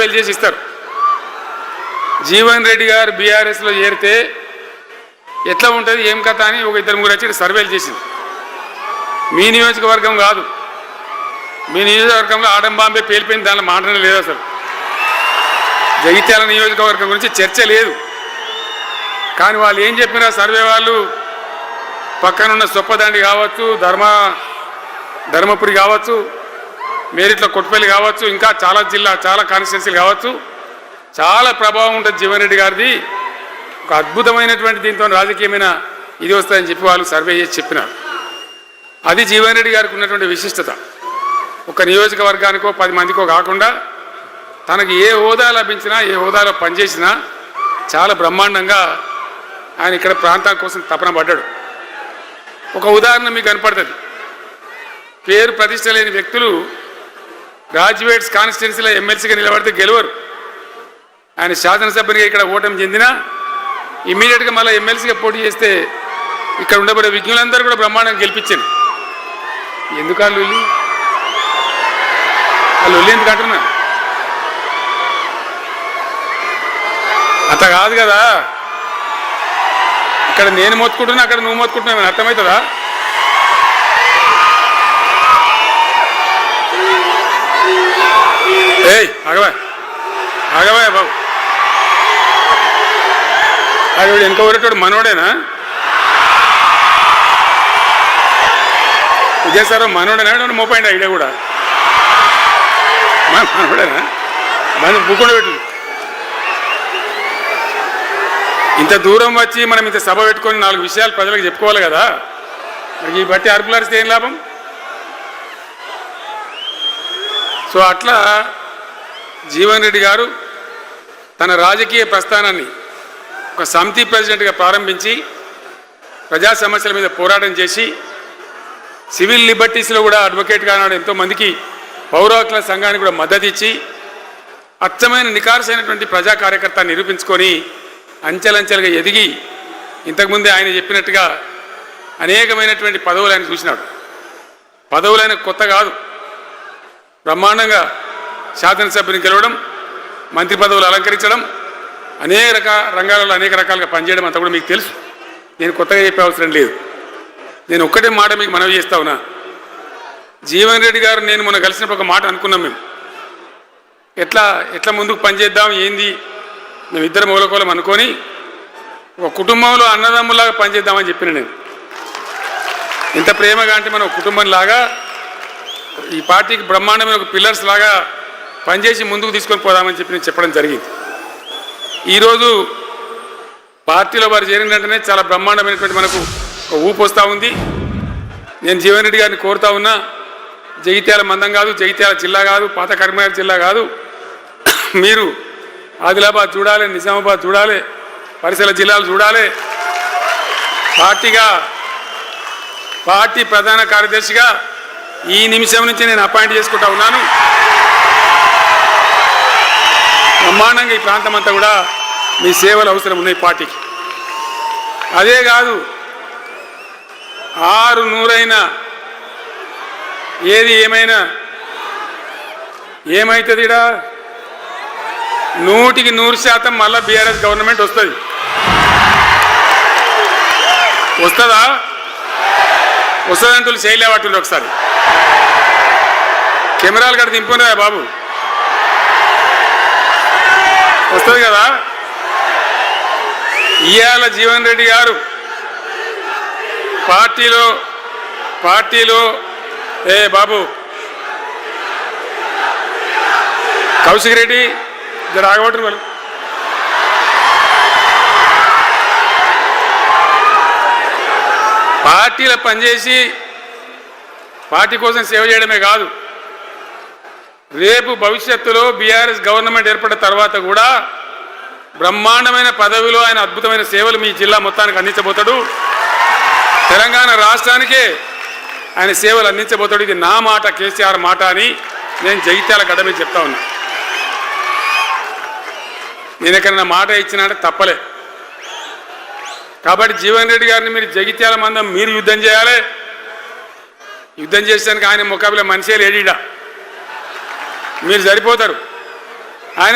సర్వేలు చేసి ఇస్తారు. జీవన్ రెడ్డి గారు బీఆర్ఎస్లో చేరితే ఎట్లా ఉంటుంది ఏం కథ అని ఒక ఇద్దరు ముగ్గురు వచ్చి సర్వేలు చేసింది. మీ నియోజకవర్గం కాదు, మీ నియోజకవర్గంలో ఆడంబాంబే పేలిపోయింది, దానిలో మాటనే లేదు. అసలు జగిత్యాల నియోజకవర్గం గురించి చర్చ లేదు. కానీ వాళ్ళు ఏం చెప్పినా సర్వే వాళ్ళు పక్కనున్న సొప్పదండి కావచ్చు, ధర్మపురి కావచ్చు, మేరిట్ల కొట్టుపల్లి కావచ్చు, ఇంకా చాలా కాన్స్టిట్యున్సీలు కావచ్చు, చాలా ప్రభావం ఉంటుంది జీవన్ రెడ్డి గారిది. ఒక అద్భుతమైనటువంటి దీంతో రాజకీయమైన ఇది వస్తుందని చెప్పి వాళ్ళు సర్వే చేసి చెప్పినారు. అది జీవన్ రెడ్డి గారికి ఉన్నటువంటి విశిష్టత. ఒక నియోజకవర్గానికో 10 మందికో కాకుండా తనకు ఏ హోదా లభించినా, ఏ హోదాలో పనిచేసినా చాలా బ్రహ్మాండంగా ఆయన ఇక్కడ ప్రాంతం కోసం తపన పడ్డాడు. ఒక ఉదాహరణ మీకు కనపడుతుంది. పేరు ప్రతిష్ట లేని వ్యక్తులు గ్రాడ్యుయేట్స్ కాన్స్టిట్యున్సీలో ఎమ్మెల్సీగా నిలబడితే గెలవరు. ఆయన శాసనసభ్యునిగా ఇక్కడ ఓటమి చెందినా ఇమ్మీడియట్గా మళ్ళీ ఎమ్మెల్సీగా పోటీ చేస్తే ఇక్కడ ఉండబడే విజ్ఞులందరూ కూడా బ్రహ్మాండంగా గెలిపించారు. ఎందుకు ఆ లొల్లి ఎందుకు అంటున్నా? అట్లా కాదు కదా. ఇక్కడ నేను మొత్తుకుంటున్నా, అక్కడ నువ్వు మొత్తుకుంటున్నావు, అర్థమవుతుందా? ఏయ్ ఆగవా బాబు, అది వెనక ఊరేటోడు మనోడేనా? విజయసారావు మనోడేనా? మోపండి ఐడియా కూడా మనోడేనా? మనం బుక్కుండా పెట్టు. ఇంత దూరం వచ్చి మనం ఇంత సభ పెట్టుకొని 4 విషయాలు ప్రజలకు చెప్పుకోవాలి కదా. మరి ఈ బట్టి అరుపులారిస్తే ఏం లాభం? సో అట్లా జీవన్ రెడ్డి గారు తన రాజకీయ ప్రస్థానాన్ని ఒక సమితి ప్రెసిడెంట్గా ప్రారంభించి ప్రజా సమస్యల మీద పోరాటం చేసి సివిల్ లిబర్టీస్లో కూడా అడ్వకేట్గా నాడు ఎంతోమందికి పౌర హక్కుల సంఘానికి కూడా మద్దతు ఇచ్చి అచ్చమైన నికార్సైనటువంటి ప్రజా కార్యకర్త నిరూపించుకొని అంచెలంచెలుగా ఎదిగి ఇంతకుముందే ఆయన చెప్పినట్టుగా అనేకమైనటువంటి పదవులు ఆయన చూసినాడు. పదవులైన కొత్త కాదు, బ్రహ్మాండంగా శాసనసభ్యుని గెలవడం, మంత్రి పదవులు అలంకరించడం, అనేక రంగాలలో అనేక రకాలుగా పనిచేయడం అంతా కూడా మీకు తెలుసు. నేను కొత్తగా చెప్పే అవసరం లేదు. నేను ఒక్కటే మాట మీకు మనవి చేస్తా ఉన్నా. జీవన్ రెడ్డి గారు నేను మొన్న కలిసినప్పుడు ఒక మాట అనుకున్నాం. మేము ఎట్లా ముందుకు పనిచేద్దాం ఏంది, మేమిద్దరం మూలకోలం అనుకొని ఒక కుటుంబంలో అన్నదమ్ములాగా పనిచేద్దామని చెప్పిన నేను. ఇంత ప్రేమగా అంటే మనం కుటుంబంలాగా ఈ పార్టీకి బ్రహ్మాండమైన ఒక పిల్లర్స్ లాగా పనిచేసి ముందుకు తీసుకొని పోదామని చెప్పి నేను చెప్పడం జరిగింది. ఈరోజు పార్టీలో వారు చేరిన వెంటనే చాలా బ్రహ్మాండమైనటువంటి మనకు ఒక ఊపు వస్తూ ఉంది. నేను జీవన్ రెడ్డి గారిని కోరుతా ఉన్నా, జగిత్యాల మందం కాదు, జగిత్యాల జిల్లా కాదు, పాత కరీంనగర్ జిల్లా కాదు, మీరు ఆదిలాబాద్ చూడాలి, నిజామాబాద్ చూడాలి, పరిసర జిల్లాలు చూడాలి. పార్టీ ప్రధాన కార్యదర్శిగా ఈ నిమిషం నుంచి నేను అపాయింట్ చేసుకుంటా ఉన్నాను. బ్రహ్మాండంగా ఈ ప్రాంతం అంతా కూడా మీ సేవలు అవసరం ఉన్నాయి పార్టీకి. అదే కాదు, 600 ఏది ఏమైనా ఏమవుతుంది? 100కి 100% మళ్ళీ బీఆర్ఎస్ గవర్నమెంట్ వస్తుంది. వస్తుందా? వస్తుందంటూ చేయలేవట్టుంది. ఒకసారి కెమెరాలు కడ దింపుకున్నా బాబు, వస్తుంది కదా. ఇవాళ జీవన్ రెడ్డి గారు పార్టీలో బాబు కౌశిక్ రెడ్డి రాగబట్టు వాళ్ళు పార్టీలో పనిచేసి పార్టీ కోసం సేవ చేయడమే కాదు, రేపు భవిష్యత్తులో బీఆర్ఎస్ గవర్నమెంట్ ఏర్పడిన తర్వాత కూడా బ్రహ్మాండమైన పదవిలో ఆయన అద్భుతమైన సేవలు మీ జిల్లా మొత్తానికి అందించబోతాడు. తెలంగాణ రాష్ట్రానికే ఆయన సేవలు అందించబోతాడు. ఇది నా మాట, కేసీఆర్ మాట అని నేను జగిత్యాల గడ్డ మీద చెప్తా ఉన్నా. నేను ఎక్కడన్నా మాట ఇచ్చినంటే తప్పలే. కాబట్టి జీవన్ రెడ్డి గారిని మీరు జగిత్యాల మందం మీరు యుద్ధం చేయాలి. యుద్ధం చేసేదానికి ఆయన ముఖాబిలా మనిషే లేడీడా, మీరు సరిపోతారు.